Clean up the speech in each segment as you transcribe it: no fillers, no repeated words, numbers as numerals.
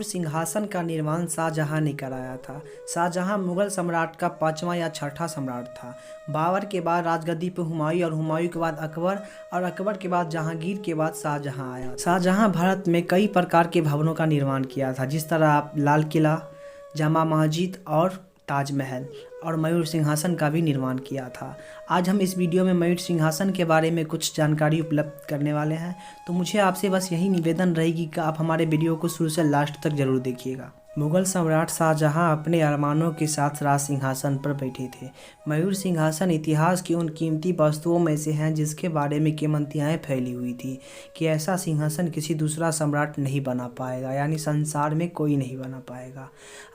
सिंहासन का निर्माण शाहजहां ने कराया था। शाहजहां मुगल सम्राट का 5वां या 6ठा सम्राट था। बाबर के बाद राजगद्दी पर हुमायूं और हुमायूं के बाद अकबर और अकबर के बाद जहांगीर के बाद शाहजहां आया। शाहजहां भारत में कई प्रकार के भवनों का निर्माण किया था, जिस तरह आप लाल किला, जामा मस्जिद और ताजमहल और मयूर सिंहासन का भी निर्माण किया था। आज हम इस वीडियो में मयूर सिंहासन के बारे में कुछ जानकारी उपलब्ध करने वाले हैं, तो मुझे आपसे बस यही निवेदन रहेगी कि आप हमारे वीडियो को शुरू से लास्ट तक जरूर देखिएगा। मुगल सम्राट शाहजहां अपने अरमानों के साथ राज सिंहासन पर बैठे थे। मयूर सिंहासन इतिहास की उन कीमती वस्तुओं में से हैं जिसके बारे में किंवदंतियाँ फैली हुई थी कि ऐसा सिंहासन किसी दूसरा सम्राट नहीं बना पाएगा, यानी संसार में कोई नहीं बना पाएगा।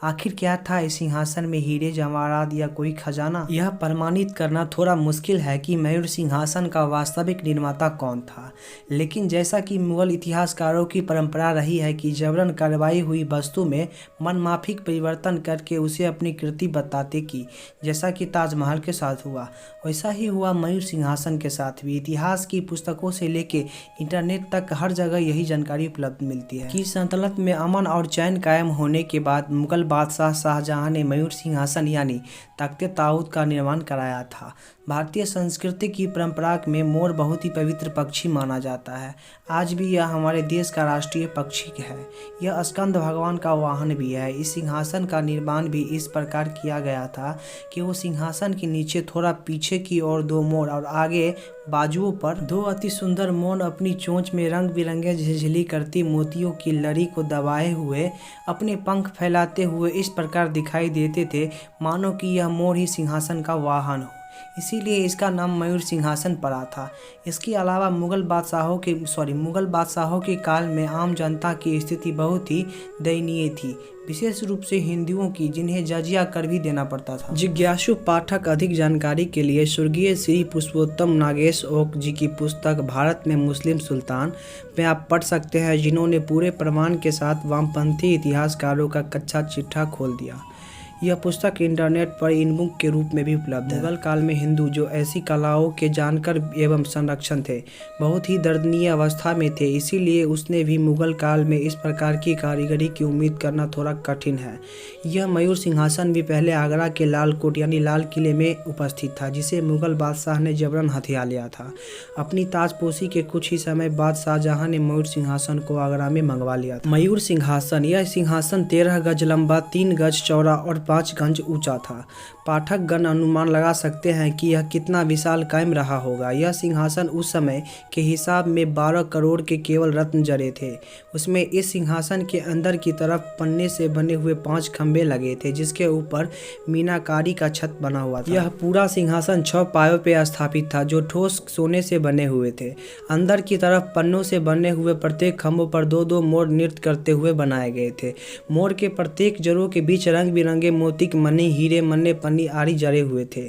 आखिर क्या था इस सिंहासन में, हीरे जवाहरात या कोई खजाना? यह प्रमाणित करना थोड़ा मुश्किल है कि मयूर सिंहासन का वास्तविक निर्माता कौन था, लेकिन जैसा कि मुगल इतिहासकारों की परंपरा रही है कि जबरन करवाई हुई वस्तु में मनमाफिक परिवर्तन करके उसे अपनी कृति बताते कि जैसा कि ताजमहल के साथ हुआ, वैसा ही हुआ मयूर सिंहासन के साथ भी। इतिहास की पुस्तकों से लेके इंटरनेट तक हर जगह यही जानकारी उपलब्ध मिलती है कि सल्तनत में अमन और चैन कायम होने के बाद मुगल बादशाह शाहजहां ने मयूर सिंहासन यानी तख्ते ताऊत का निर्माण कराया था। भारतीय संस्कृति की परंपरा में मोर बहुत ही पवित्र पक्षी माना जाता है। आज भी यह हमारे देश का राष्ट्रीय पक्षी है। यह स्कंद भगवान का वाहन भी है। इस सिंहासन का निर्माण भी इस प्रकार किया गया था कि वो सिंहासन के नीचे थोड़ा पीछे की ओर 2 मोर और आगे बाजुओं पर 2 अति सुंदर मोर अपनी चोंच में रंग बिरंगे झिलझिली करती मोतियों की लड़ी को दबाए हुए अपने पंख फैलाते हुए इस प्रकार दिखाई देते थे मानो कि यह मोर ही सिंहासन का वाहन हो। इसीलिए इसका नाम मयूर सिंहासन पड़ा था। इसके अलावा मुगल बादशाहों के काल में आम जनता की स्थिति बहुत ही दयनीय थी, विशेष रूप से हिंदुओं की, जिन्हें जजिया कर भी देना पड़ता था। जिज्ञासु पाठक अधिक जानकारी के लिए स्वर्गीय श्री पुरुषोत्तम नागेश ओक जी की पुस्तक भारत में मुस्लिम सुल्तान में आप पढ़ सकते हैं, जिन्होंने पूरे प्रमाण के साथ वामपंथी इतिहासकारों का कच्चा चिट्ठा खोल दिया। यह पुस्तक इंटरनेट पर इन-बुक के रूप में भी उपलब्ध है। मुगल काल में हिंदू जो ऐसी कलाओं के जानकर एवं संरक्षण थे, बहुत ही दर्दनीय अवस्था में थे, इसीलिए उसने भी मुगल काल में इस प्रकार की कारीगरी की उम्मीद करना थोड़ा कठिन है। यह मयूर सिंहासन भी पहले आगरा के लाल कोट यानी लाल किले में उपस्थित था, जिसे मुगल बादशाह ने जबरन हथिया लिया था। अपनी ताजपोशी के कुछ ही समय बाद शाहजहां ने मयूर सिंहासन को आगरा में मंगवा लिया था। मयूर सिंहासन, यह सिंहासन 13 गज लंबा, 3 गज चौड़ा और 5 गज ऊंचा था। पाठक गण अनुमान लगा सकते हैं कि यह कितना विशाल कायम रहा होगा। यह सिंहासन उस समय के हिसाब में 12 करोड़ के केवल रत्न जड़े थे। उसमें इस सिंहासन के अंदर की तरफ पन्ने से बने हुए 5 खंभे लगे थे, जिसके ऊपर मीनाकारी का छत बना हुआ था। यह पूरा सिंहासन 6 पायों पे स्थापित था, जो ठोस सोने से बने हुए थे। अंदर की तरफ पन्नों से बने हुए प्रत्येक खंभों पर 2-2 मोर नृत्य करते हुए बनाए गए थे। मोर के प्रत्येक जड़ों के बीच रंग बिरंगे मोती, मणि, हीरे, मन्ने, पन्नी आदि जड़े हुए थे।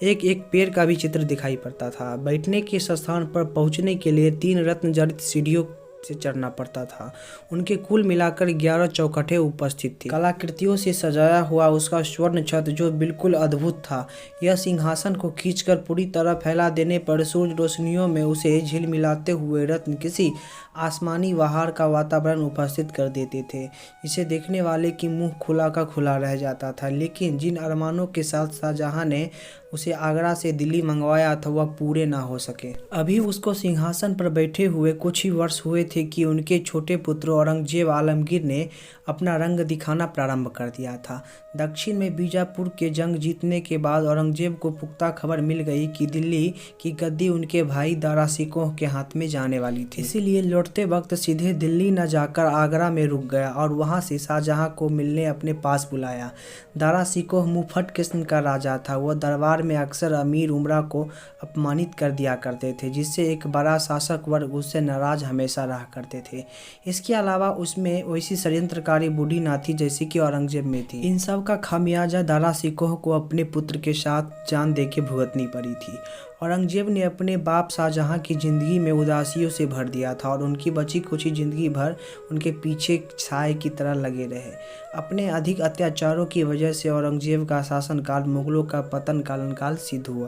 एक एक पेड़ का भी चित्र दिखाई पड़ता था। बैठने के स्थान पर पहुंचने के लिए 3 रत्न जड़ित सीढ़ियों से चढ़ना पड़ता था। उनके कुल मिलाकर 11 चौखटें उपस्थित थी। कलाकृतियों से सजाया हुआ उसका स्वर्ण छत जो बिल्कुल अद्भुत था। यह सिंहासन को खींचकर पूरी तरह फैला देने पर सूर्य रोशनियों में उसे झिलमिलाते हुए रत्न किसी आसमानी बहार का वातावरण उपस्थित कर देते थे, जिसे देखने वाले की मुंह खुला का खुला रह जाता था। लेकिन जिन अरमानों के साथ शाहजहां ने उसे आगरा से दिल्ली मंगवाया था, वह पूरे ना हो सके। अभी उसको सिंहासन पर बैठे हुए कुछ ही वर्ष हुए थे कि उनके छोटे पुत्र औरंगजेब आलमगीर ने अपना रंग दिखाना प्रारंभ कर दिया था। दक्षिण में बीजापुर के जंग जीतने के बाद औरंगजेब को पुख्ता खबर मिल गई कि दिल्ली की गद्दी उनके भाई दारा सिकोह के हाथ में जाने वाली थी। इसीलिए लौटते वक्त सीधे दिल्ली न जाकर आगरा में रुक गया और वहां से शाहजहां को मिलने अपने पास बुलाया। दारा सिकोह मुफ्फट किस्म का राजा था। वह दरबार में अक्सर अमीर उमरा को अपमानित कर दिया करते थे, जिससे एक बड़ा शासक वर्ग उससे नाराज हमेशा रहा करते थे। इसके अलावा उसमें वैसी षड्यंत्रकारी बूढ़ी नाथी जैसी कि औरंगजेब में थी। इन सब का खामियाजा दारा सिकोह को अपने पुत्र के साथ जान देके भुगतनी पड़ी थी। औरंगजेब ने अपने बाप शाहजहां की जिंदगी में उदासियों से भर दिया था और उनकी बची कुछ जिंदगी भर उनके पीछे छाए की तरह लगे रहे। अपने अधिक अत्याचारों की वजह से औरंगजेब का शासनकाल मुगलों का पतन काल सिद्ध हुआ।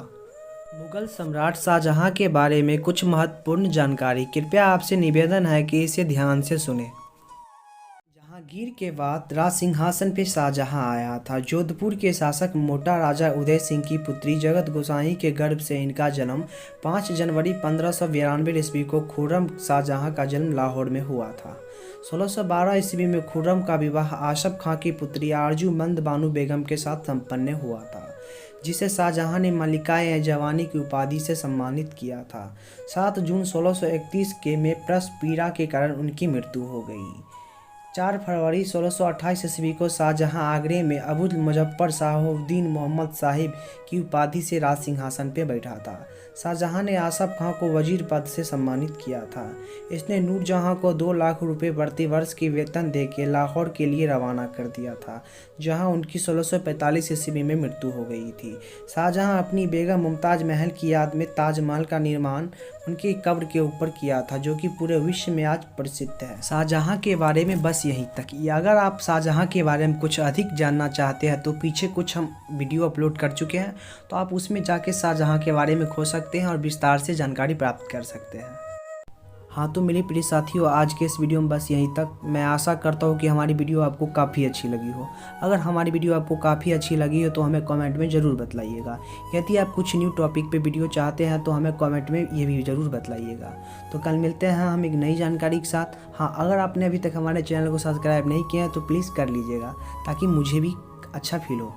मुगल सम्राट शाहजहां के बारे में कुछ महत्वपूर्ण जानकारी, कृपया आपसे निवेदन है कि इसे ध्यान से सुने। गिर के बाद राज सिंहासन पे शाहजहां आया था। जोधपुर के शासक मोटा राजा उदय सिंह की पुत्री जगत गोसाई के गर्भ से इनका जन्म 5 जनवरी 1592 ईस्वी को खुर्रम शाहजहां का जन्म लाहौर में हुआ था। 1612 ईस्वी में खुर्रम का विवाह आशफ खां की पुत्री आरजूमंद बानु बेगम के साथ संपन्न हुआ था, जिसे शाहजहां ने मलिका-ए-जवानी की उपाधि से सम्मानित किया था। 7 जून 1631 के में प्रसव पीड़ा के कारण उनकी मृत्यु हो गई। 4 फरवरी 1628 ईस्वी को शाहजहां आगरे में अबुल मुजफ्फर शाहबुद्दीन मोहम्मद साहिब की उपाधि से राज सिंहासन पर बैठा था। शाहजहां ने आसफ खां को वजीर पद से सम्मानित किया था। इसने नूरजहां को 2 लाख रुपए प्रति वर्ष की वेतन देकर लाहौर के लिए रवाना कर दिया था, जहां उनकी 1645 ईस्वी में मृत्यु हो गई थी। शाहजहां अपनी बेगम मुमताज़ महल की याद में ताजमहल का निर्माण उनकी कब्र के ऊपर किया था, जो कि पूरे विश्व में आज प्रसिद्ध है। शाहजहां के बारे में बस यहीं तक। अगर आप शाहजहां के बारे में कुछ अधिक जानना चाहते हैं तो पीछे कुछ हम वीडियो अपलोड कर चुके हैं, तो आप उसमें जाके शाहजहां के बारे में खोज सकते हैं और विस्तार से जानकारी प्राप्त कर सकते हैं। हाँ, तो मेरे प्रिय साथियों, आज के इस वीडियो में बस यहीं तक। मैं आशा करता हूँ कि हमारी वीडियो आपको काफ़ी अच्छी लगी हो। अगर हमारी वीडियो आपको काफ़ी अच्छी लगी हो तो हमें कमेंट में ज़रूर बतलाइएगा। यदि आप कुछ न्यू टॉपिक पे वीडियो चाहते हैं तो हमें कमेंट में ये भी ज़रूर बतलाइएगा। तो कल मिलते हैं हम एक नई जानकारी के साथ। हाँ, अगर आपने अभी तक हमारे चैनल को सब्सक्राइब नहीं किया है तो प्लीज़ कर लीजिएगा, ताकि मुझे भी अच्छा फील हो।